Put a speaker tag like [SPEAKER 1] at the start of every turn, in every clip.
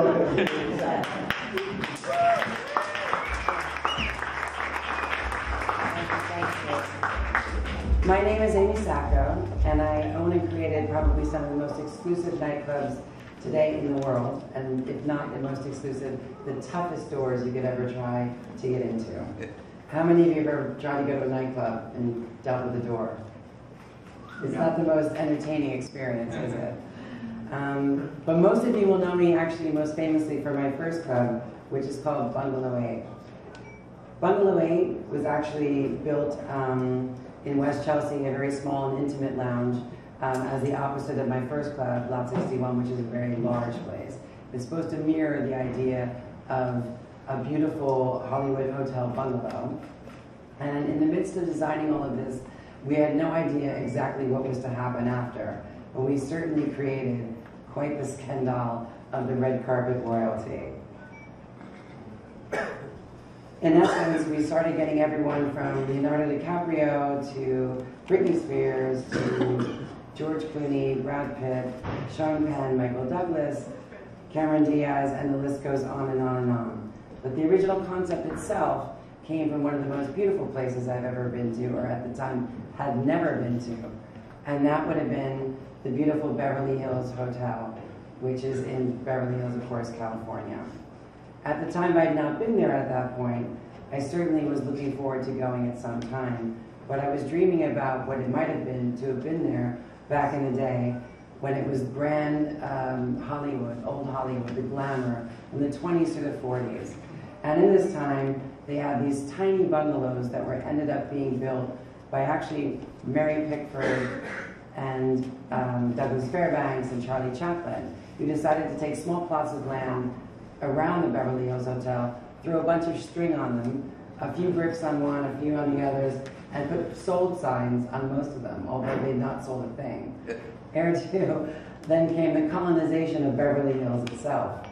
[SPEAKER 1] welcome to SACCO.
[SPEAKER 2] My name is Amy Sacco, and I own and created probably some of the most exclusive nightclubs today in the world, and if not the most exclusive, the toughest doors you could ever try to get into. How many of you have ever tried to go to a nightclub and dealt with the door? It's not the most entertaining experience, is it? But most of you will know me actually most famously for my first club, which is called Bungalow 8. Bungalow 8 was actually built in West Chelsea, a very small and intimate lounge, as the opposite of my first club, Lot 61, which is a very large place. It's supposed to mirror the idea of a beautiful Hollywood hotel bungalow. And in the midst of designing all of this, we had no idea exactly what was to happen after, but we certainly created quite the scandal of the red carpet royalty. In essence, we started getting everyone from Leonardo DiCaprio to Britney Spears to George Clooney, Brad Pitt, Sean Penn, Michael Douglas, Cameron Diaz, and the list goes on and on and on. But the original concept itself came from one of the most beautiful places I've ever been to, or at the time had never been to. And that would have been the beautiful Beverly Hills Hotel, which is in Beverly Hills, of course, California. At the time, I had not been there at that point. I certainly was looking forward to going at some time, but I was dreaming about what it might have been to have been there back in the day when it was brand Hollywood, old Hollywood, the glamour, from the 20s to the 40s. And in this time, they had these tiny bungalows that were ended up being built by actually Mary Pickford and Douglas Fairbanks and Charlie Chaplin, who decided to take small plots of land around the Beverly Hills Hotel, throw a bunch of string on them, a few bricks on one, a few on the others, and put sold signs on most of them, although they'd not sold a thing. Ergo, then came the colonization of Beverly Hills itself.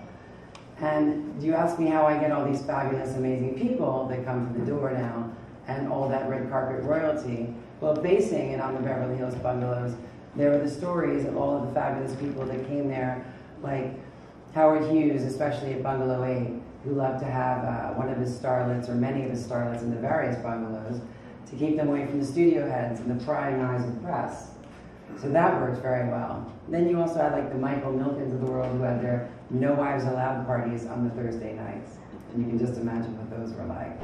[SPEAKER 2] And you ask me how I get all these fabulous, amazing people that come to the door now, and all that red carpet royalty. Well, basing it on the Beverly Hills bungalows, there were the stories of all of the fabulous people that came there, like Howard Hughes, especially at Bungalow 8, who loved to have one of his starlets, or many of his starlets in the various bungalows, to keep them away from the studio heads and the prying eyes of the press. So that worked very well. Then you also had like the Michael Milkins of the world, who had their No Wives Allowed parties on the Thursday nights. And you can just imagine what those were like.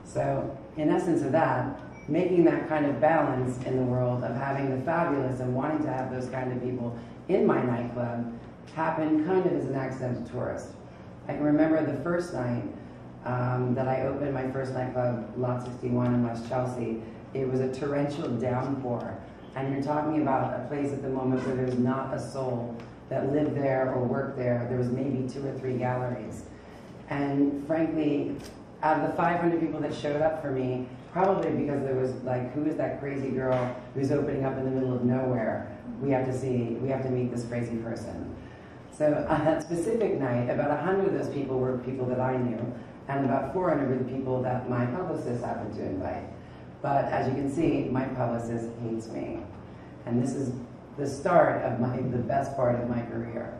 [SPEAKER 2] So in essence of that, making that kind of balance in the world of having the fabulous and wanting to have those kind of people in my nightclub happened kind of as an accidental tourist. I can remember the first night that I opened my first nightclub, Lot 61 in West Chelsea. It was a torrential downpour. And you're talking about a place at the moment where there's not a soul that lived there or worked there. There was maybe 2 or 3 galleries. And frankly, out of the 500 people that showed up for me, probably because there was like, who is that crazy girl who's opening up in the middle of nowhere? We have to meet this crazy person. So on that specific night, about 100 of those people were people that I knew, and about 400 were the people that my publicist happened to invite. But as you can see, my publicist hates me. And this is the start of the best part of my career.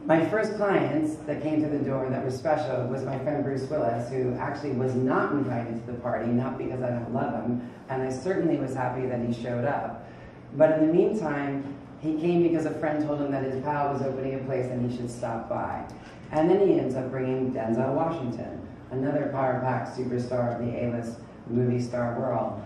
[SPEAKER 2] My first clients that came to the door that were special was my friend Bruce Willis, who actually was not invited to the party, not because I don't love him, and I certainly was happy that he showed up. But in the meantime, he came because a friend told him that his pal was opening a place and he should stop by. And then he ends up bringing Denzel Washington, another power-packed superstar of the A-list movie star world.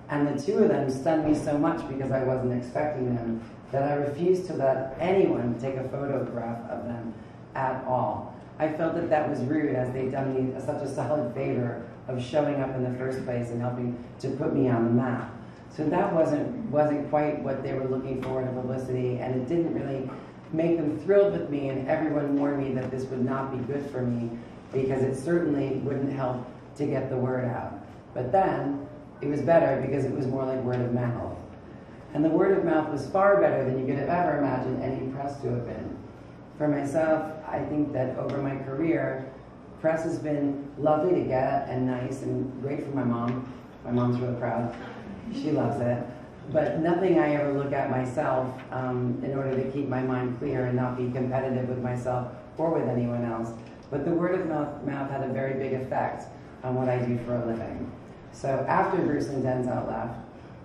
[SPEAKER 2] And the two of them stunned me so much because I wasn't expecting them that I refused to let anyone take a photograph of them at all. I felt that that was rude, as they'd done me such a solid favor of showing up in the first place and helping to put me on the map. So that wasn't quite what they were looking for in a publicity, and it didn't really make them thrilled with me, and everyone warned me that this would not be good for me because it certainly wouldn't help to get the word out. But then, it was better because it was more like word of mouth. And the word of mouth was far better than you could have ever imagined any press to have been. For myself, I think that over my career, press has been lovely to get and nice and great for my mom. My mom's really proud. She loves it. but nothing I ever look at myself in order to keep my mind clear and not be competitive with myself or with anyone else. But the word of mouth had a very big effect on what I do for a living. So after Bruce and Denzel left,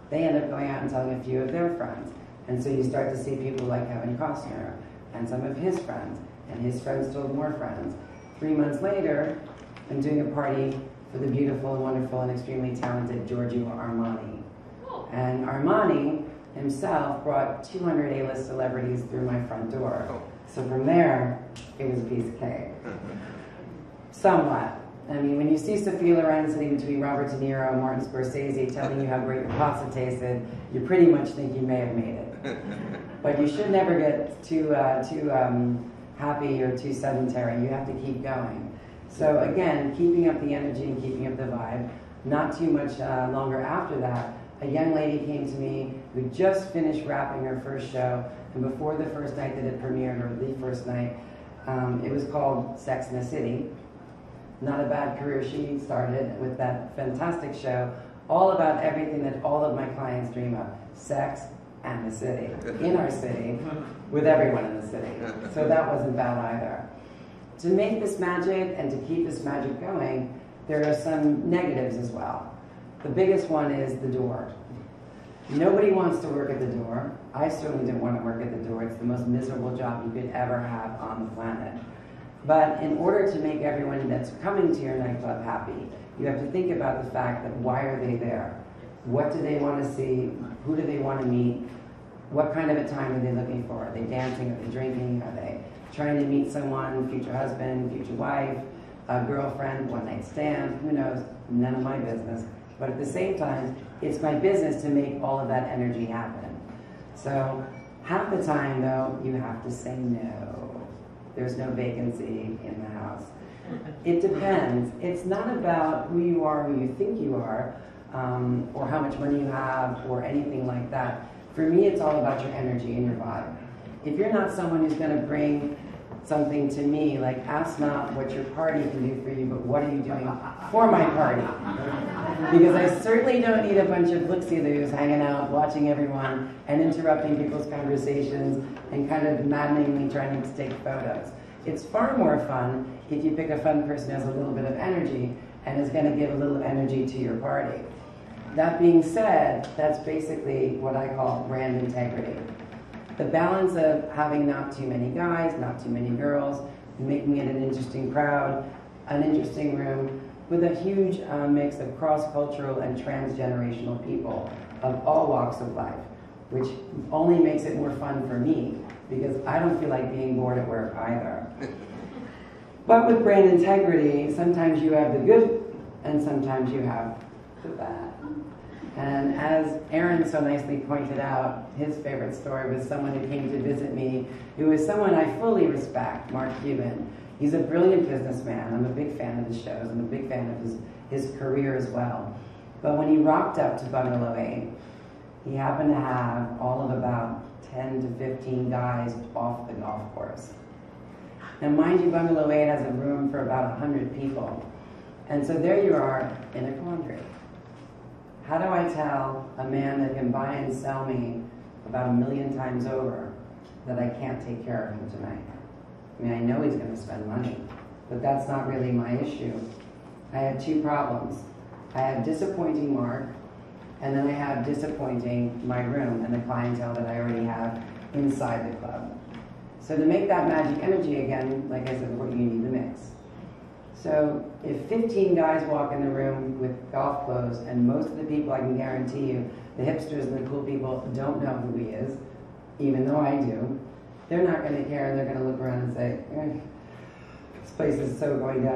[SPEAKER 2] they end up going out and telling a few of their friends. And so you start to see people like Kevin Costner and some of his friends, and his friends told more friends. 3 months later, I'm doing a party for the beautiful and wonderful and extremely talented Giorgio Armani. And Armani himself brought 200 A-list celebrities through my front door. So from there, it was a piece of cake. Somewhat. I mean, when you see Sophia Loren sitting between Robert De Niro and Martin Scorsese telling you how great your pasta tasted, you pretty much think you may have made it. But you should never get too happy or too sedentary. You have to keep going. So again, keeping up the energy and keeping up the vibe. Not too much longer after that, a young lady came to me who just finished wrapping her first show, and before the first night that it premiered, or the first night, it was called Sex and the City. Not a bad career she started with that fantastic show, all about everything that all of my clients dream of, sex and the city, in our city, with everyone in the city. So that wasn't bad either. To make this magic and to keep this magic going, there are some negatives as well. The biggest one is the door. Nobody wants to work at the door. I certainly didn't want to work at the door. It's the most miserable job you could ever have on the planet. But in order to make everyone that's coming to your nightclub happy, you have to think about the fact that why are they there? What do they want to see? Who do they want to meet? What kind of a time are they looking for? Are they dancing? Are they drinking? Are they trying to meet someone, future husband, future wife, a girlfriend, one night stand? Who knows? None of my business. But at the same time, it's my business to make all of that energy happen. So half the time, though, you have to say no. There's no vacancy in the house. It depends. It's not about who you are, who you think you are, or how much money you have, or anything like that. For me, it's all about your energy and your vibe. If you're not someone who's going to bring something to me, like ask not what your party can do for you, but what are you doing for my party? Because I certainly don't need a bunch of look-see-loos hanging out, watching everyone, and interrupting people's conversations, and kind of maddeningly trying to take photos. It's far more fun if you pick a fun person who has a little bit of energy, and is going to give a little energy to your party. That being said, that's basically what I call brand integrity. The balance of having not too many guys, not too many girls, making it an interesting crowd, an interesting room, with a huge mix of cross-cultural and transgenerational people of all walks of life, which only makes it more fun for me, because I don't feel like being bored at work either. But with brand integrity, sometimes you have the good, and sometimes you have the bad. And as Aaron so nicely pointed out, his favorite story was someone who came to visit me, who is someone I fully respect, Mark Cuban. He's a brilliant businessman. I'm a big fan of his shows. I'm a big fan of his career as well. But when he rocked up to Bungalow 8, he happened to have all of about 10 to 15 guys off the golf course. Now mind you, Bungalow 8 has a room for about 100 people. And so there you are in a quandary. How do I tell a man that can buy and sell me about 1 million times over that I can't take care of him tonight? I mean, I know he's going to spend money, but that's not really my issue. I have two problems. I have disappointing Mark, and then I have disappointing my room and the clientele that I already have inside the club. So to make that magic energy again, like I said before, you need the mix. So if 15 guys walk in the room with golf clothes, and most of the people, I can guarantee you, the hipsters and the cool people don't know who he is, even though I do, they're not going to care, and they're going to look around and say, this place is so going down.